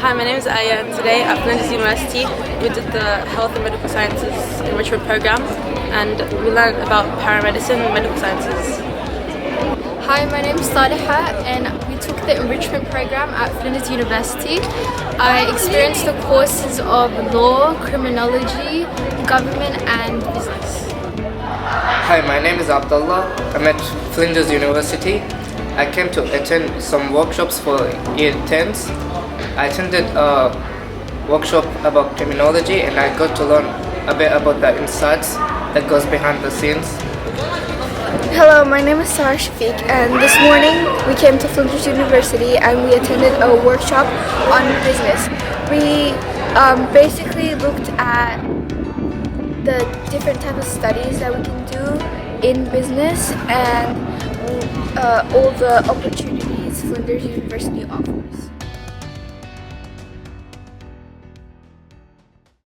Hi, my name is Aya, and today at Flinders University we did the Health and Medical Sciences Enrichment Program, and we learned about paramedicine and medical sciences. Hi, my name is Saliha, and we took the enrichment program at Flinders University. I experienced the courses of law, criminology, government and business. Hi, my name is Abdullah. I'm at Flinders University. I came to attend some workshops for year 10s. I attended a workshop about criminology and I got to learn a bit about the insights that goes behind the scenes. Hello, my name is Sarah Shafiq, and this morning we came to Flinders University and we attended a workshop on business. We basically looked at the different types of studies that we can do in business and all the opportunities Flinders University offers.